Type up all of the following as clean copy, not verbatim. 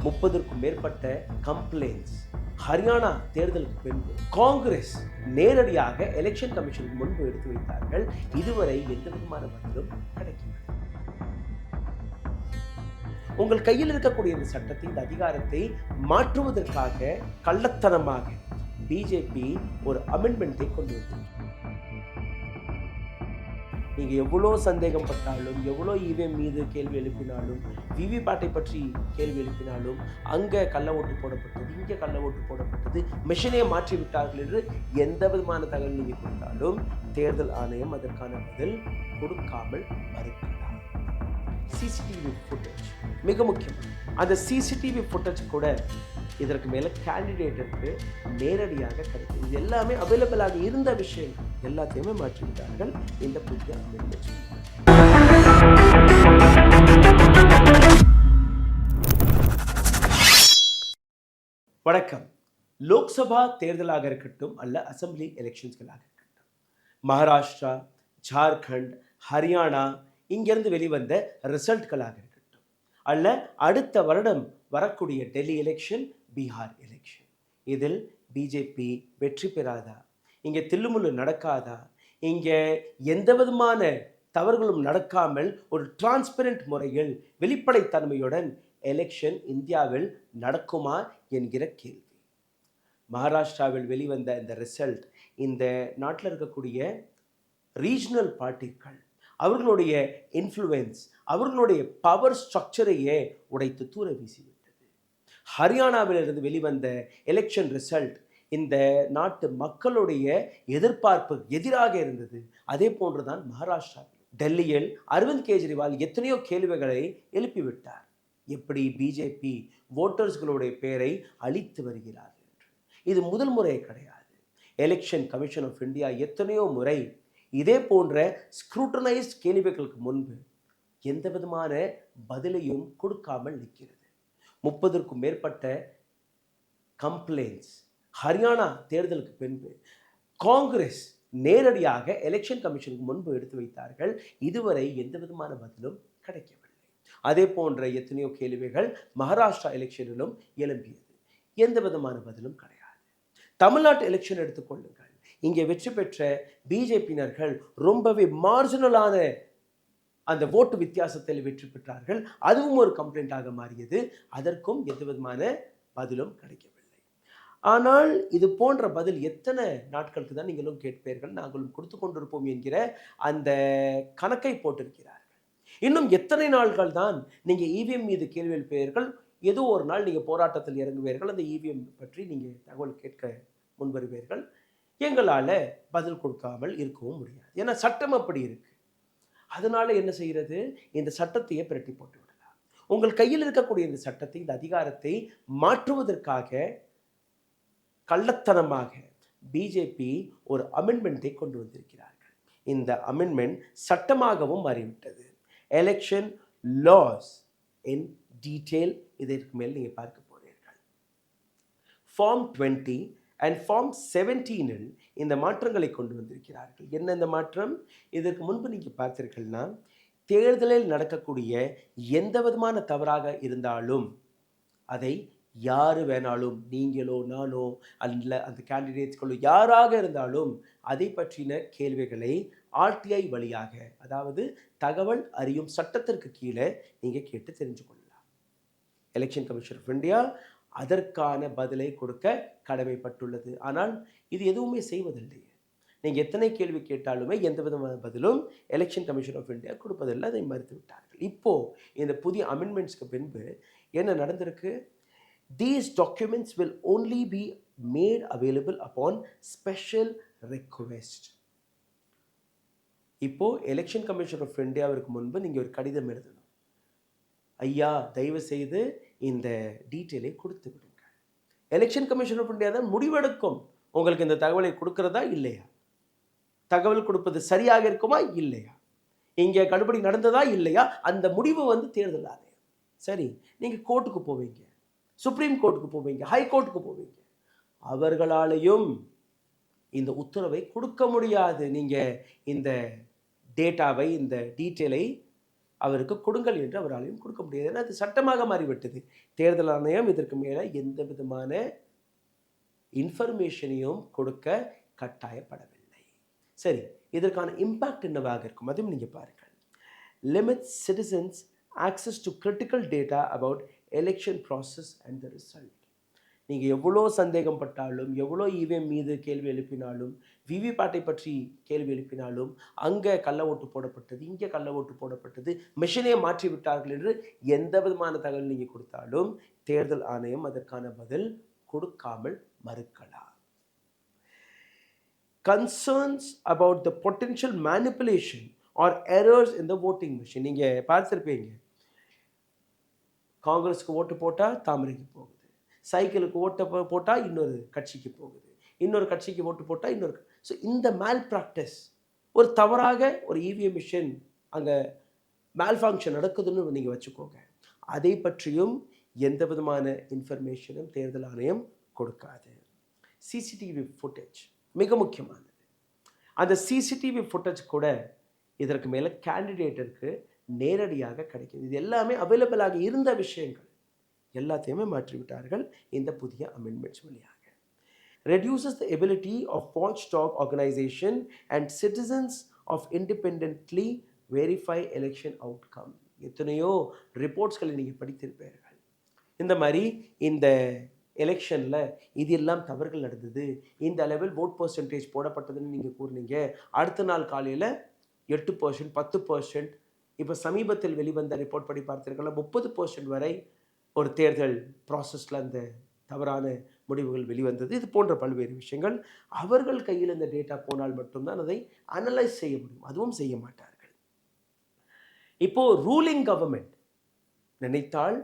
30க்கும் மேற்பட்ட கம்ப்ளைண்ட்ஸ். ஹரியானா தேர்தலுக்கு பின்பு காங்கிரஸ் நேரடியாக எலெக்ஷன் கமிஷனுக்கு முன்பு எடுத்து வைத்தார்கள். இதுவரை எந்த விதமான பதிலும் கிடைக்கவில்லை. உங்கள் கையில் இருக்கக்கூடிய இந்த சட்டத்தை, இந்த அதிகாரத்தை மாற்றுவதற்காக கள்ளத்தனமாக பிஜேபி ஒரு அமெண்ட்மெண்ட்டை கொண்டு வந்தது. நீங்க எவ்வளோ சந்தேகம் பட்டாலும், எவ்வளோ இவிஎம் மீது கேள்வி எழுப்பினாலும், விவிபேட்டை பற்றி கேள்வி எழுப்பினாலும், அங்கே கள்ள ஓட்டு போடப்பட்டது, இங்கே கள்ள ஓட்டு போடப்பட்டது, மிஷினே மாற்றி விட்டார்கள் என்று எந்த விதமான தகவல் நீங்க கொடுத்தாலும் தேர்தல் ஆணையம் அதற்கான பதில் கொடுக்காமல் மறுக்கிறார். சிசிடிவி ஃபுட்டேஜ் மிக முக்கியம். அந்த சிசிடிவி ஃபுட்டேஜ் கூட இதற்கு மேலே கேண்டிடேட்டுக்கு நேரடியாக கிடைக்கும். இது எல்லாமே அவைலபிளாக இருந்த விஷயங்கள் எல்லாத்தையுமே மாற்றிவிட்டார்கள் இந்த புதிய அமெண்ட்மெண்ட். வணக்கம். லோக்சபா தேர்தலாக இருக்கட்டும் அல்ல அசம்பிளி எலெக்ஷன்ஸ்களாக இருக்கட்டும், மகாராஷ்டிரா, ஜார்க்கண்ட், ஹரியானா இங்கிருந்து வெளிவந்த ரிசல்ட்களாக இருக்கட்டும் அல்ல அடுத்த வருடம் வரக்கூடிய டெல்லி எலெக்ஷன், பீகார் எலெக்ஷன், இதில் பிஜேபி வெற்றி பெறாதா, இங்கே தில்லுமுள்ளு நடக்காதா, இங்கே எந்த விதமான தவறுகளும் நடக்காமல் ஒரு டிரான்ஸ்பரண்ட் முறையில் வெளிப்படைத்தன்மையுடன் எலெக்ஷன் இந்தியாவில் நடக்குமா என்கிற கேள்வி. மகாராஷ்டிராவில் வெளிவந்த இந்த ரிசல்ட் இந்த நாட்டில் இருக்கக்கூடிய ரீஜனல் பார்ட்டிகள் அவர்களுடைய இன்ஃப்ளூயன்ஸ், அவர்களுடைய பவர் ஸ்ட்ரக்சரையே உடைத்து தூர வீசிவிட்டது. ஹரியானாவிலிருந்து வெளிவந்த எலெக்ஷன் ரிசல்ட் இந்த நாட்டு மக்களுடைய எதிர்பார்ப்பு எதிராக இருந்தது. அதே போன்றுதான் மகாராஷ்டிராவில். டெல்லியில் அரவிந்த் கெஜ்ரிவால் எத்தனையோ கேள்விகளை எழுப்பிவிட்டார். எப்படி பிஜேபி ஓட்டர்ஸ்களுடைய பெயரை அழித்து வருகிறார் என்று. இது முதல் முறை கிடையாது. எலெக்ஷன் கமிஷன் ஆஃப் இந்தியா எத்தனையோ முறை இதே போன்ற ஸ்க்ரூட்டனைஸ்ட் கேள்விகளுக்கு முன்பு எந்த விதமான பதிலையும் கொடுக்காமல் நிற்கிறது. 30க்கும் மேற்பட்ட கம்ப்ளைண்ட்ஸ். ஹரியானா தேர்தலுக்கு பின்பு காங்கிரஸ் நேரடியாக எலெக்ஷன் கமிஷனுக்கு முன்பு எடுத்து வைத்தார்கள். இதுவரை எந்த விதமான பதிலும் கிடைக்கவில்லை. அதே போன்ற எத்தனையோ கேள்விகள் மகாராஷ்டிரா எலெக்ஷனிலும் எழும்பியது. எந்த விதமான பதிலும் கிடையாது. தமிழ்நாட்டு எலெக்ஷன் எடுத்துக்கொள்ளுங்கள். இங்கே வெற்றி பெற்ற பிஜேபியினர்கள் ரொம்பவே மார்ஜினலான அந்த ஓட்டு வித்தியாசத்தில் வெற்றி பெற்றார்கள். அதுவும் ஒரு கம்ப்ளைண்டாக மாறியது. அதற்கும் எந்த விதமான பதிலும் கிடைக்கவில்லை. ஆனால் இது போன்ற பதில் எத்தனை நாட்களுக்கு தான் நீங்களும் கேட்பீர்கள், நாங்களும் கொடுத்து கொண்டிருப்போம் என்கிற அந்த கணக்கை போட்டிருக்கிறார்கள். இன்னும் எத்தனை நாட்கள் தான் நீங்கள் இவிஎம் மீது கேள்வி எழுப்பீர்கள்? ஏதோ ஒரு நாள் நீங்கள் போராட்டத்தில் இறங்குவீர்கள். அந்த இவிஎம் பற்றி நீங்கள் தகவல் கேட்க முன்வருவீர்கள். எங்களால் பதில் கொடுக்காமல் இருக்கவும் முடியாது. ஏன்னா சட்டம் அப்படி இருக்கு. அதனால என்ன செய்கிறது? இந்த சட்டத்தையே பிரட்டி போட்டு விடலாம். உங்கள் கையில் இருக்கக்கூடிய இந்த சட்டத்தை, இந்த அதிகாரத்தை மாற்றுவதற்காக கள்ளத்தனமாக பிஜேபி ஒரு அமெண்ட்மெண்ட்டை கொண்டு வந்திருக்கிறார்கள். இந்த அமெண்ட்மெண்ட் சட்டமாகவும் மாறிவிட்டது. எலெக்ஷன் லாஸ் இன் டீட்டெயில் இதற்கு மேல் நீங்கள் பார்க்க போகிறீர்கள். ஃபார்ம் 20 அண்ட் ஃபார்ம் 17 இந்த மாற்றங்களை கொண்டு வந்திருக்கிறார்கள். என்ன இந்த மாற்றம்? இதற்கு முன்பு நீங்கள் பார்த்தீர்கள்னா, தேர்தலில் நடக்கக்கூடிய எந்த விதமான தவறாக இருந்தாலும் அதை யார் வேணாலும், நீங்களோ நானோ அல்ல அந்த கேண்டிடேட்ஸ்களோ யாராக இருந்தாலும் அதை பற்றின கேள்விகளை ஆர்டிஐ வழியாக, அதாவது தகவல் அறியும் சட்டத்திற்கு கீழே நீங்கள் கேட்டு தெரிஞ்சு கொள்ளலாம். எலெக்ஷன் கமிஷன் ஆஃப் இந்தியா அதற்கான பதிலை கொடுக்க கடமைப்பட்டுள்ளது. ஆனால் இது எதுவுமே செய்வதில்லை. நீங்கள் எத்தனை கேள்வி கேட்டாலுமே எந்த விதமான பதிலும் எலெக்ஷன் கமிஷன் ஆஃப் இந்தியா கொடுப்பதில்லை. அதை மறுத்து விட்டார்கள். இப்போ இந்த புதிய அமெண்ட்மெண்ட்ஸ்க்கு பின்பு என்ன நடந்திருக்கு? These documents will only be made available upon special request. இப்போ எலெக்ஷன் கமிஷன் ஆஃப் இந்தியாவிற்கு முன்பு நீங்கள் ஒரு கடிதம் எழுதணும். ஐயா, தயவு செய்து இந்த டீட்டெயிலை கொடுத்து விடுங்க. எலெக்ஷன் கமிஷன் ஆஃப் இந்தியா தான் முடிவெடுக்கும் உங்களுக்கு இந்த தகவலை கொடுக்கிறதா இல்லையா, தகவல் கொடுப்பது சரியாக இருக்குமா இல்லையா, இங்கே கடுபடி நடந்ததா இல்லையா, அந்த முடிவு தேர்தல் ஆணையம். சரி, நீங்கள் கோர்ட்டுக்கு போவீங்க, சுப்ரீம் கோர்ட்டுக்கு போவீங்க, ஹை கோர்ட்டுக்கு போவீங்க. அவர்களாலையும் இந்த உத்தரவை கொடுக்க முடியாது. நீங்கள் இந்த டேட்டாவை, இந்த டீட்டெயிலை அவருக்கு கொடுங்கள் என்று அவராலையும் கொடுக்க முடியாது. ஏன்னா அது சட்டமாக மாறிவிட்டது. தேர்தல் ஆணையம் இதற்கு மேலே எந்த விதமான இன்ஃபர்மேஷனையும் கொடுக்க கட்டாயப்படவில்லை. சரி, இதற்கான இம்பேக்ட் என்னவாக இருக்கும் அதுவும் நீங்கள் பாருங்கள். Limits citizens access to critical data about election process and the result. நீங்கள் எவ்வளோ சந்தேகம் பட்டாலும், எவ்வளோ இவிஎம் மீது கேள்வி எழுப்பினாலும், விவிபேட்டை பற்றி கேள்வி எழுப்பினாலும், அங்கே கள்ள ஓட்டு போடப்பட்டது, இங்கே கள்ள ஓட்டு போடப்பட்டது, மிஷினே மாற்றி விட்டார்கள் என்று எந்த விதமான தகவல் நீங்கள் கொடுத்தாலும் தேர்தல் ஆணையம் அதற்கான பதில் கொடுக்காமல் மறுக்கலாம். Concerns about the potential manipulation or errors in the voting machine. நீங்கள் பார்த்துருப்பீங்க, காங்கிரஸுக்கு ஓட்டு போட்டால் தாமரைக்கு போகுது, சைக்கிளுக்கு ஓட்டு போட்டால் இன்னொரு கட்சிக்கு போகுது, இன்னொரு கட்சிக்கு ஓட்டு போட்டால் இன்னொரு. ஸோ இந்த மேல் ப்ராக்டிஸ், ஒரு தவறாக ஒரு இவிஎம் மிஷின் அங்கே மேல் ஃபங்க்ஷன் நடக்குதுன்னு நீங்கள் வச்சுக்கோங்க, அதை பற்றியும் எந்த விதமான இன்ஃபர்மேஷனும் தேர்தல் ஆணையம் கொடுக்காது. சிசிடிவி ஃபுட்டேஜ் மிக முக்கியமானது. அந்த சிசிடிவி ஃபுட்டேஜ் கூட இதற்கு மேலே கேண்டிடேட்டருக்கு நேரடியாக கிடைக்குது. இது எல்லாமே அவைலபிளாக இருந்த விஷயங்கள் எல்லாத்தையுமே மாற்றிவிட்டார்கள் இந்த புதிய அமெண்ட்மெண்ட்ஸ் வழியாக. reduces the ability of watchdog organization and citizens of independently verify election outcome. எத்தனையோ ரிப்போர்ட்ஸ்களை நீங்கள் படித்திருப்பீர்கள். இந்த மாதிரி இந்த எலெக்ஷனில் இது எல்லாம் தவறுகள் நடந்தது, இந்த அளவில் ஓட் பர்சன்டேஜ் போடப்பட்டதுன்னு நீங்கள் கூறினீங்க, அடுத்த நாள் காலையில் 8%, 10%, இப்போ சமீபத்தில் வெளிவந்த ரிப்போர்ட் படி பார்த்தீர்களா 30% வரை ஒரு தேர்தல் ப்ராசஸில் அந்த தவறான முடிவுகள் வெளிவந்தது. இது போன்ற பல்வேறு விஷயங்கள் அவர்கள் கையில் இந்த டேட்டா போனால் மட்டும்தான் அதை அனலைஸ் செய்ய முடியும். அதுவும் செய்ய மாட்டார்கள். இப்போது ரூலிங் கவர்மெண்ட் நினைத்தால்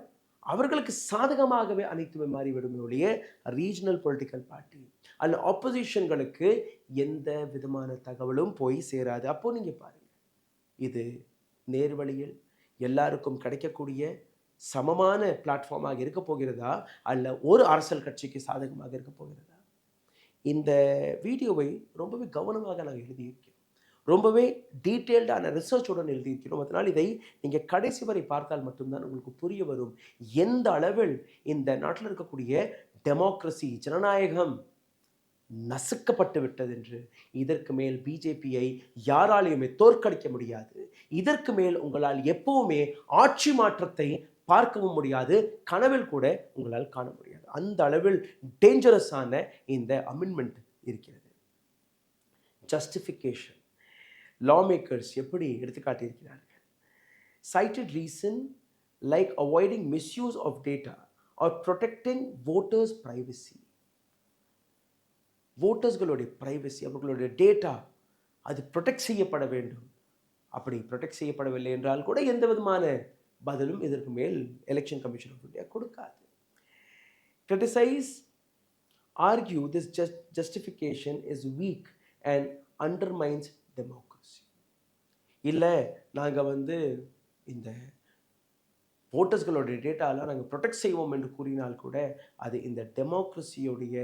அவர்களுக்கு சாதகமாகவே அனைத்துமே மாறிவிடும் ஒழிய ரீஜனல் பொலிட்டிக்கல் பார்ட்டி அல்ல ஆப்போசிஷன்களுக்கு எந்த விதமான தகவலும் போய் சேராது. அப்போது நீங்கள் பாருங்கள், இது நேர்வழியில் எல்லாருக்கும் கிடைக்கக்கூடிய சமமான பிளாட்ஃபார்மாக இருக்க போகிறதா அல்ல ஒரு அரசியல் கட்சிக்கு சாதகமாக இருக்க போகிறதா? இந்த வீடியோவை ரொம்பவே கவனமாக நாங்கள் எழுதியிருக்கிறோம், ரொம்பவே டீட்டெயில்டான ரிசர்ச்சுடன் எழுதியிருக்கிறோம். அதனால் இதை நீங்கள் கடைசி வரை பார்த்தால் மட்டும்தான் உங்களுக்கு புரிய வரும் எந்த அளவில் இந்த நாட்டில் இருக்கக்கூடிய டெமோக்ரஸி, ஜனநாயகம் நசுக்கப்பட்டு விட்டது என்று. இதற்கு மேல் பிஜேபியை யாராலையுமே தோற்கடிக்க முடியாது. இதற்கு மேல் உங்களால் எப்பவுமே ஆட்சி மாற்றத்தை பார்க்கவும் முடியாது, கனவில் கூட உங்களால் காண முடியாது. அந்த அளவில் டேஞ்சரஸான இந்த அமெண்ட்மெண்ட் இருக்கிறது. ஜஸ்டிஃபிகேஷன் lawmakers எப்படி எடுத்துக்காட்டியிருக்கிறார்கள். cited reason like avoiding misuse of data or protecting voters privacy. வோட்டர்ஸ்களுடைய பிரைவசி, அவர்களுடைய டேட்டா அது ப்ரொடெக்ட் செய்யப்பட வேண்டும். அப்படி ப்ரொடெக்ட் செய்யப்படவில்லை என்றால் கூட எந்த விதமான பதிலும் இதற்கு மேல் எலெக்ஷன் கமிஷன் ஆஃப் இந்தியா கொடுக்காது. criticize argue this justification is weak and undermines democracy. இல்லை நாங்கள் இந்த ஓட்டர்ஸ்களுடைய டேட்டாலாம் நாங்கள் ப்ரொடெக்ட் செய்வோம் என்று கூறினால் கூட அது இந்த டெமோக்ரஸியோடைய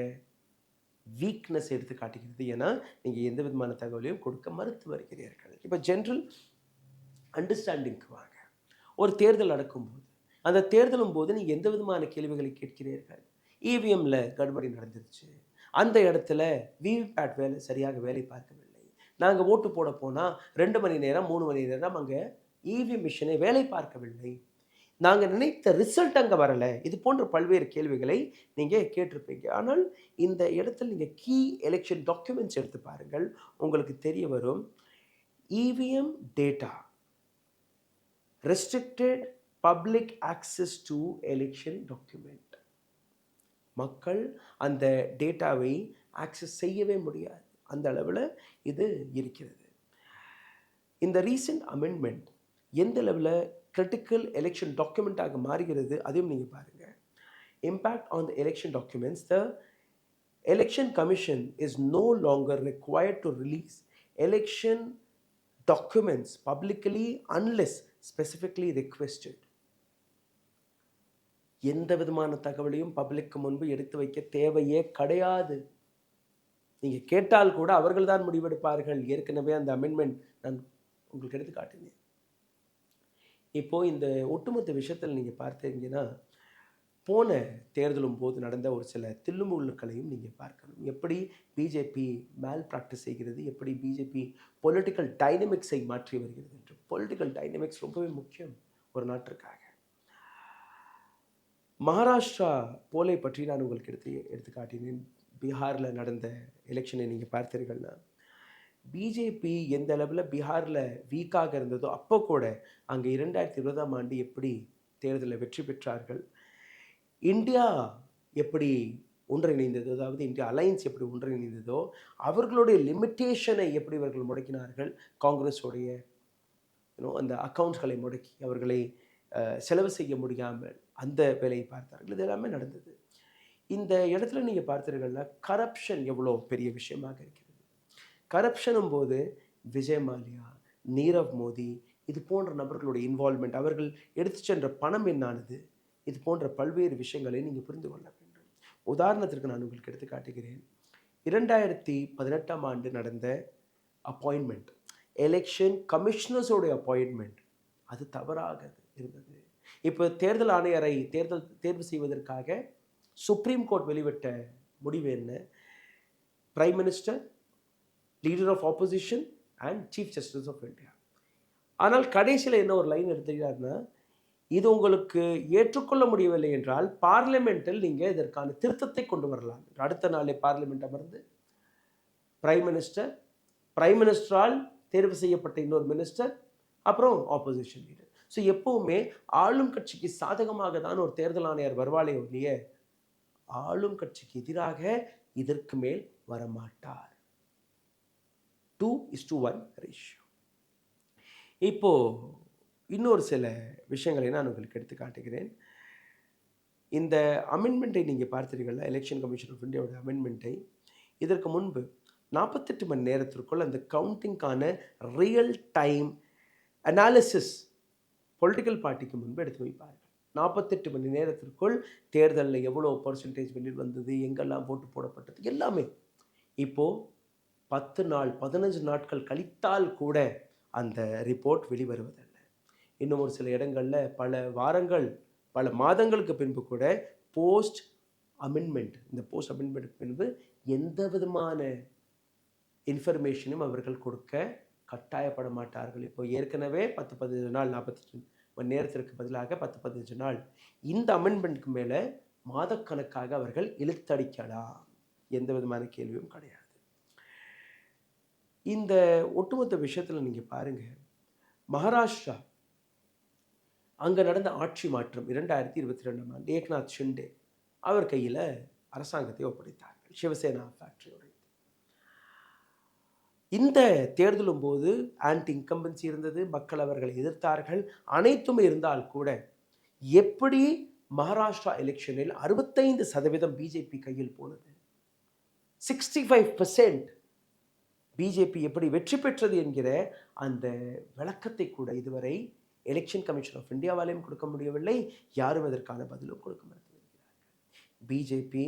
வீக்னஸ் எடுத்து காட்டுகிறது. ஏன்னா நீங்கள் எந்த விதமான தகவலையும் கொடுக்க மறுத்து வருகிறீர்கள். இப்போ ஜென்ரல் அண்டர்ஸ்டாண்டிங்க்கு வாங்க. ஒரு தேர்தல் நடக்கும்போது அந்த தேர்தலும் போது நீங்கள் எந்த விதமான கேள்விகளை கேட்கிறீர்கள்? இவிஎம்ல கடுபடி நடந்துருச்சு, அந்த இடத்துல விவிபேட் சரியாக வேலை பார்க்கவில்லை, நாங்கள் ஓட்டு போட போனால் 2 மணி நேரம் 3 மணி நேரம் அங்கே இவிஎம் மிஷினை வேலை பார்க்கவில்லை, நாங்கள் நினைத்த ரிசல்ட் அங்கே வரலை. இது போன்ற பல்வேறு கேள்விகளை நீங்கள் கேட்டிருப்பீங்க. ஆனால் இந்த இடத்துல நீங்கள் கீ எலெக்ஷன் டாக்குமெண்ட்ஸ் எடுத்து பாருங்கள், உங்களுக்கு தெரிய வரும். EVM data restricted public access to election document. மக்கள் அந்த டேட்டாவை ஆக்சஸ் செய்யவே முடியாது, அந்த அளவில் இது இருக்கிறது. இந்த ரீசெண்ட் அமெண்ட்மெண்ட் எந்த அளவில் கிரிட்டிக்கல் எலெக்ஷன் டாக்குமெண்ட்டாக மாறுகிறது அதையும் நீங்கள் பாருங்கள். Impact on the election documents. The election commission is no longer required to release election documents publicly unless specifically requested. எந்த விதமான தகவலையும் பப்ளிக்கு முன்பு எடுத்து வைக்க தேவையே கிடையாது. நீங்கள் கேட்டால் கூட அவர்கள் தான் முடிவெடுப்பார்கள். ஏற்கனவே அந்த அமெண்ட்மெண்ட் நான் உங்களுக்கு எடுத்து காட்டினேன். இப்போது இந்த ஒட்டுமொத்த விஷயத்தில் நீங்கள் பார்த்தீங்கன்னா போன தேர்தலும் போது நடந்த ஒரு சில தில்லுமுள்ளுக்களையும் நீங்கள் பார்க்கணும். எப்படி பிஜேபி மேல் ப்ராக்டிஸ் செய்கிறது, எப்படி பிஜேபி பொலிட்டிக்கல் டைனமிக்ஸை மாற்றி வருகிறது என்று. பொலிட்டிக்கல் டைனமிக்ஸ் ரொம்பவே முக்கியம் ஒரு நாட்டிற்காக. மகாராஷ்டிரா போலை பற்றி நான் உங்களுக்கு எடுத்து காட்டினேன். பீகாரில் நடந்த எலெக்ஷனை நீங்கள் பார்த்தீர்கள்னா, பிஜேபி எந்த அளவில் பீகாரில் வீக்காக இருந்ததோ அப்போ கூட அங்கே 2020ஆம் ஆண்டு எப்படி தேர்தலில் வெற்றி பெற்றார்கள், இந்தியா எப்படி ஒன்றிணைந்ததோ, அதாவது இந்தியா அலையன்ஸ் எப்படி ஒன்றிணைந்ததோ, அவர்களுடைய லிமிட்டேஷனை எப்படி இவர்கள் முடக்கினார்கள், காங்கிரஸோடைய அந்த அக்கௌண்ட்ஸ்களை முடக்கி அவர்களை செலவு செய்ய முடியாமல் அந்த வேலையை பார்த்தார்கள். இது எல்லாமே நடந்தது. இந்த இடத்துல நீங்கள் பார்த்தீர்கள்னா கரப்ஷன் எவ்வளோ பெரிய விஷயமாக இருக்கிறது. கரப்ஷனும் போது விஜய் மால்யா, நீரவ் மோடி இது போன்ற நபர்களுடைய இன்வால்மெண்ட், அவர்கள் எடுத்து சென்ற பணம் என்னானது, இது போன்ற பல்வேறு விஷயங்களை நீங்கள் புரிந்து கொள்ள வேண்டும். உதாரணத்திற்கு நான் உங்களுக்கு எடுத்து காட்டுகிறேன். 2018ஆம் ஆண்டு நடந்த அப்பாயின்மெண்ட், எலெக்ஷன் கமிஷனர்ஸோடைய அப்பாயின்மெண்ட், அது தவறாக இருந்தது. இப்போ தேர்தல் ஆணையரை தேர்வு செய்வதற்காக சுப்ரீம் கோர்ட் வெளிவிட்ட முடிவு என்ன? Prime minister, leader of opposition and chief justice of India. ஆனால் கடைசியில் என்ன ஒரு லைன் எடுத்துக்கிறாருன்னா, இது உங்களுக்கு ஏற்றுக்கொள்ள முடியவில்லை என்றால் பார்லிமெண்ட்டில் நீங்கள் இதற்கான திருத்தத்தை கொண்டு வரலாம். அடுத்த நாளே பார்லிமெண்ட் அமர்ந்து பிரைம் மினிஸ்டரால் தேர்வு செய்யப்பட்ட இன்னொரு மினிஸ்டர், அப்புறம் ஆப்போசிஷன் லீடர். ஸோ எப்பவுமே ஆளும் கட்சிக்கு சாதகமாக தான் ஒரு தேர்தல் ஆணையர் வருவாளே ஒழிய ஆளும் கட்சிக்கு எதிராக இதற்கு மேல் வரமாட்டார். 2:1 ரேஷியோ. இப்போ இன்னொரு சில விஷயங்களை நான் உங்களுக்கு எடுத்து காட்டுகிறேன். இந்த அமெண்ட்மெண்ட்டை நீங்கள் பார்த்தீர்களா, எலெக்ஷன் கமிஷன் ஆஃப் இந்தியாவோட அமெண்ட்மெண்ட்டை. இதற்கு முன்பு 48 மணி நேரத்திற்குள் அந்த கவுண்டிங்கான ரியல் டைம் அனாலிசிஸ் பொலிட்டிக்கல் பார்ட்டிக்கு முன்பு எடுத்து வைப்பார்கள். 48 மணி நேரத்திற்குள் தேர்தலில் எவ்வளோ பர்சன்டேஜ் வெளியில் வந்தது, எங்கெல்லாம் ஓட்டு போடப்பட்டது, எல்லாமே. இப்போது 10 நாள் 15 நாட்கள் கழித்தால் கூட அந்த ரிப்போர்ட் வெளிவருவதில்லை. இன்னும் ஒரு சில இடங்களில் பல வாரங்கள் பல மாதங்களுக்கு பின்பு கூட போஸ்ட் அமெண்ட்மெண்ட், இந்த போஸ்ட் அமெண்ட்மெண்ட் பின்பு எந்த விதமான இன்ஃபர்மேஷனும் அவர்கள் கொடுக்க கட்டாயப்பட மாட்டார்கள். இப்போ ஏற்கனவே 10-15 நாள் 48 மணி நேரத்திற்கு பதிலாக 10-15 நாள், இந்த அமெண்ட்மெண்ட்டுக்கு மேலே மாதக்கணக்காக அவர்கள் இழுத்தடிக்கலாம். எந்த விதமான கேள்வியும் கிடையாது. இந்த ஒட்டுமொத்த விஷயத்தில் நீங்கள் பாருங்கள், மகாராஷ்டிரா அங்கே நடந்த ஆட்சி மாற்றம் 2022ஆம் ஆண்டு ஏக்நாத் ஷிண்டே அவர் கையில் அரசாங்கத்தை ஒப்படைத்தார்கள், சிவசேனா ஃபேக்டரி உடைத்து. இந்த தேர்தலும் போது ஆன்டி இன்கம்பன்சி இருந்தது, மக்கள் அவர்களை எதிர்த்தார்கள், அனைத்துமே இருந்தால் கூட எப்படி மகாராஷ்டிரா எலெக்ஷனில் 65% பிஜேபி கையில் போனது, 65% பிஜேபி எப்படி வெற்றி பெற்றது என்கிற அந்த விளக்கத்தை கூட இதுவரை எலெக்ஷன் கமிஷன் ஆஃப் இந்தியாவாலையும் கொடுக்க முடியவில்லை, யாரும் அதற்கான பதிலும் கொடுக்க மறுத்திருக்கிறார்கள். பிஜேபி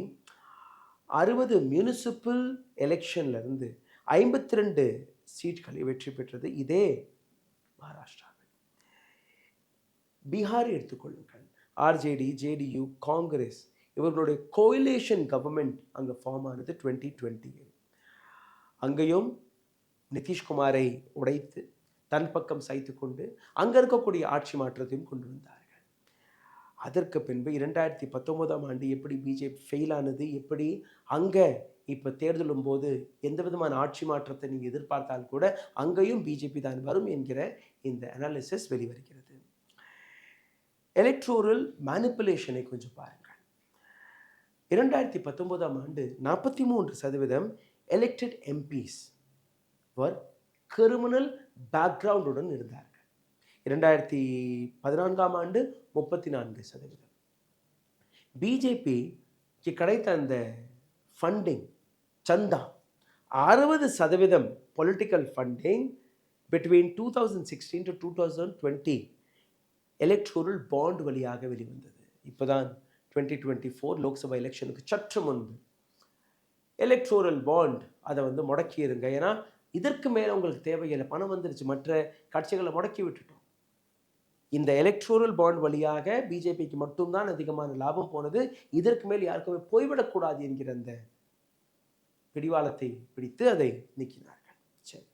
60 மியூனிசிபல் எலெக்ஷன்லேருந்து 52 சீட்களை வெற்றி பெற்றது இதே மகாராஷ்டிராவில். பீகாரை எடுத்துக்கொள்ளுங்கள், ஆர்ஜேடி, ஜேடியு, காங்கிரஸ் இவர்களுடைய கோயிலேஷன் கவர்மெண்ட் அங்கே ஃபார்ம் ஆனது 2020. அங்கேயும் நிதிஷ்குமாரை உடைத்து தன் பக்கம் சாய்த்து கொண்டு அங்கே இருக்கக்கூடிய ஆட்சி மாற்றத்தையும் கொண்டு வந்தார்கள். அதற்கு பின்பு 2019ஆம் ஆண்டு எப்படி பிஜேபி ஃபெயில் ஆனது, எப்படி அங்கே இப்போ தேர்தலும் போது எந்த விதமான ஆட்சி மாற்றத்தை நீங்கள் எதிர்பார்த்தால் கூட அங்கேயும் பிஜேபி தான் வரும் என்கிற இந்த அனாலிசிஸ் வெளிவருகிறது. எலக்ட்ரோரல் மேனிப்புலேஷனை கொஞ்சம் பாருங்கள். 2019ஆம் ஆண்டு 43% எலெக்டட் எம்பிஸ் வர் கிரிமினல் பேக்ரவுண்டுடன் இருந்தார்கள். 2014ஆம் ஆண்டு 34%. பிஜேபிக்கு கிடைத்த அந்த ஃபண்டிங் சந்தா 60% political funding between 2016 to 2020 electoral bond வழியாக வெளிவந்தது. இப்போ தான் 2024 லோக்சபா எலெக்ஷனுக்கு சற்று முன்பு எலக்ட்ரோரல் பாண்ட் அதை முடக்கியிருங்க, ஏன்னா இதற்கு மேலே உங்களுக்கு தேவையில்லை, பணம் வந்துருச்சு, மற்ற கட்சிகளை முடக்கி விட்டுட்டோம். இந்த எலக்ட்ரோரல் பாண்ட் வழியாக பிஜேபிக்கு மட்டும்தான் அதிகமான லாபம் போனது, இதற்கு மேல் யாருக்குமே போய்விடக்கூடாது என்கிற அந்த பிடிவாளத்தை பிடித்து அதை நீக்கினார்கள். சரி,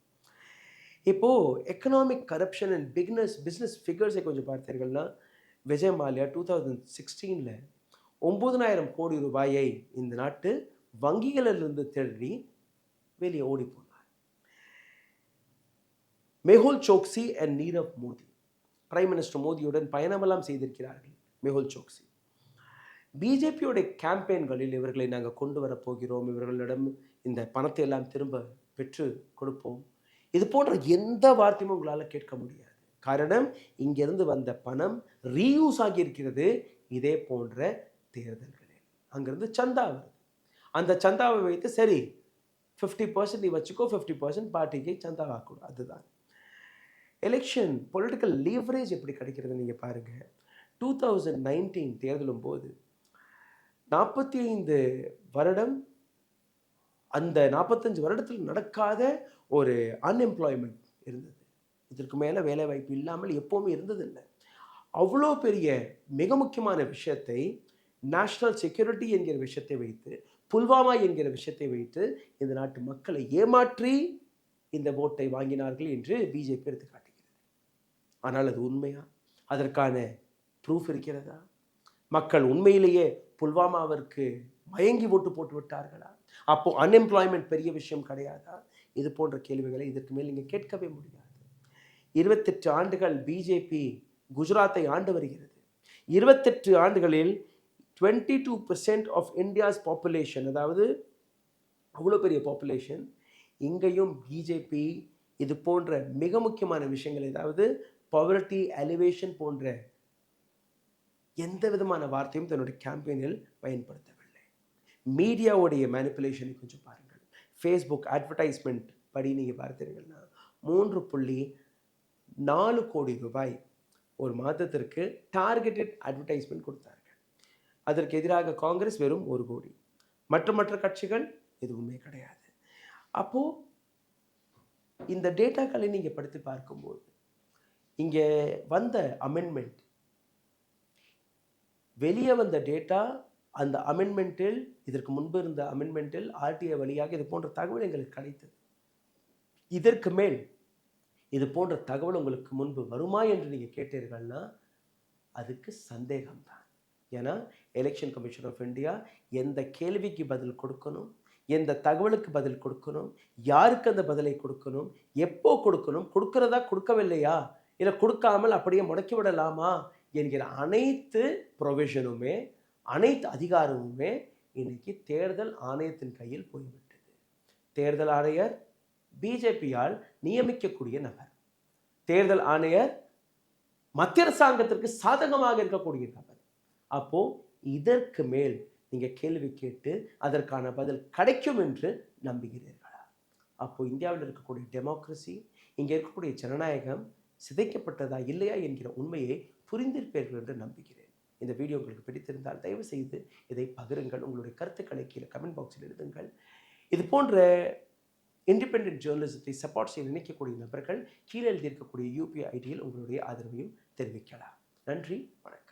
இப்போ எக்கனாமிக் கரப்ஷன் அண்ட் பிஸ்னஸ் ஃபிகர்ஸை கொஞ்சம் பார்த்தீர்கள்னா, விஜய் மால்யா 2016 9,000 கோடி ரூபாயை இந்த நாட்டு வங்கிகளிலிருந்து திருடி வெளியே ஓடி போனார். Mehul Choksi and Nirav Modi prime minister மோடியுடன் பயணமெல்லாம் செய்திருக்கிறார்கள். மெஹுல் சோக்சி பிஜேபியோட கேம்பெயின்களில் இவர்களை நாங்கள் கொண்டு வர போகிறோம், இவர்களிடம் இந்த பணத்தை எல்லாம் திரும்ப பெற்று கொடுப்போம், இது போன்ற எந்த வார்த்தையும் உங்களால் கேட்க முடியாது. காரணம், இங்கிருந்து வந்த பணம் ரீயூஸ் ஆகியிருக்கிறது. இதே போன்ற தேர்தல்களில் அங்கிருந்து சந்தா வருது. அந்த சந்தாவை வைத்து சரி 50% நீ வச்சுக்கோ, 50% பார்ட்டிக்கு சந்தா ஆக்கணும். அதுதான் எலெக்ஷன் பொலிட்டிக்கல் லீவரேஜ் எப்படி கிடைக்கிறது நீங்கள் பாருங்கள். 2019 தேர்தலும் போது 45 வருடம், அந்த 45 வருடத்தில் நடக்காத ஒரு அன்எம்ப்ளாய்மெண்ட் இருந்தது. இதற்கு மேலே வேலை வாய்ப்பு இல்லாமல் எப்போவுமே இருந்ததில்லை. அவ்வளோ பெரிய மிக முக்கியமான விஷயத்தை, நேஷ்னல் செக்யூரிட்டி என்கிற விஷயத்தை வைத்து, புல்வாமா என்கிற விஷயத்தை வைத்து இந்த நாட்டு மக்களை ஏமாற்றி இந்த ஓட்டை வாங்கினார்கள் என்று பிஜேபி எடுத்து காட்டுகிறது. ஆனால் அது உண்மையா? அதற்கான ப்ரூஃப் இருக்கிறதா? மக்கள் உண்மையிலேயே புல்வாமாவிற்கு மயங்கி ஓட்டு போட்டு விட்டார்களா? அப்போ அன்எம்ப்ளாய்மெண்ட் பெரிய விஷயம் கிடையாதா? இது போன்ற கேள்விகளை இதற்கு மேல் நீங்கள் கேட்கவே முடியாது. 28 ஆண்டுகள் பிஜேபி குஜராத்தை ஆண்டு வருகிறது. 28 ஆண்டுகளில் 22% ஆஃப் இந்தியாஸ் பாப்புலேஷன், அதாவது அவ்வளோ பெரிய பாப்புலேஷன், இங்கேயும் பிஜேபி இது போன்ற மிக முக்கியமான விஷயங்கள், அதாவது பாவர்ட்டி எலிவேஷன் போன்ற எந்த விதமான வார்த்தையும் தன்னுடைய கேம்பெயினில் பயன்படுத்தவில்லை. மீடியாவுடைய மேனிப்புலேஷனை கொஞ்சம் பாருங்கள். ஃபேஸ்புக் அட்வர்டைஸ்மெண்ட் படி நீங்கள் பார்த்தீர்கள்னா 3.4 கோடி ரூபாய் ஒரு மாதத்திற்கு டார்கெட்டட் அட்வர்டைஸ்மெண்ட் கொடுத்தார்கள். அதற்கு எதிராக காங்கிரஸ் வெறும் 1 கோடி, மற்ற கட்சிகள் எதுவுமே கிடையாது. அப்போது இந்த டேட்டாக்களை நீங்கள் படித்து பார்க்கும்போது இங்கே வந்த அமெண்ட்மெண்ட், வெளியே வந்த டேட்டா, அந்த அமெண்ட்மெண்ட்டில், இதற்கு முன்பு இருந்த அமெண்ட்மெண்ட்டில் ஆர்டிஐ வழியாக இது போன்ற தகவல் எங்களுக்கு கிடைத்தது. இதற்கு மேல் இது போன்ற தகவல் உங்களுக்கு முன்பு வருமா என்று நீங்கள் கேட்டீர்கள்னா அதுக்கு சந்தேகம்தான். ஏன்னா எலெக்ஷன் கமிஷன் ஆஃப் இந்தியா எந்த கேள்விக்கு பதில் கொடுக்கணும், எந்த தகவலுக்கு பதில் கொடுக்கணும், யாருக்கு அந்த பதிலை கொடுக்கணும், எப்போ கொடுக்கணும், கொடுக்கறதா கொடுக்கவில்லையா, இல்லை கொடுக்காமல் அப்படியே முடக்கி விடலாமா என்கிற அனைத்து ப்ரொவிஷனுமே, அனைத்து அதிகாரமுமே இன்னைக்கு தேர்தல் ஆணையத்தின் கையில் போய்விட்டது. தேர்தல் ஆணையர் பிஜேபியால் நியமிக்கக்கூடிய நபர். தேர்தல் ஆணையர் மத்திய அரசாங்கத்திற்கு சாதகமாக இருக்கக்கூடிய நபர். அப்போ இதற்கு மேல் நீங்க கேள்வி கேட்டு அதற்கான பதில் கிடைக்கும் என்று நம்புகிறீர்களா? அப்போ இந்தியாவில் இருக்கக்கூடிய டெமோக்ரஸி, இங்கே இருக்கக்கூடிய ஜனநாயகம் சிதைக்கப்பட்டதா இல்லையா என்கிற உண்மையை புரிந்திருப்பீர்கள் என்று நம்புகிறேன். இந்த வீடியோ உங்களுக்கு பிடித்திருந்தால் தயவு செய்து இதை பகிருங்கள். உங்களுடைய கருத்துக்களை கீழே கமெண்ட் பாக்ஸில் எழுதுங்கள். இது போன்ற இண்டிபெண்டன்ட் ஜேர்னலிசத்தை சப்போர்ட் செய்ய நினைக்கக்கூடிய நபர்கள் கீழே எழுதியிருக்கக்கூடிய UPI ஐடியில் உங்களுடைய ஆதரவையும் தெரிவிக்கலாம். நன்றி, வணக்கம்.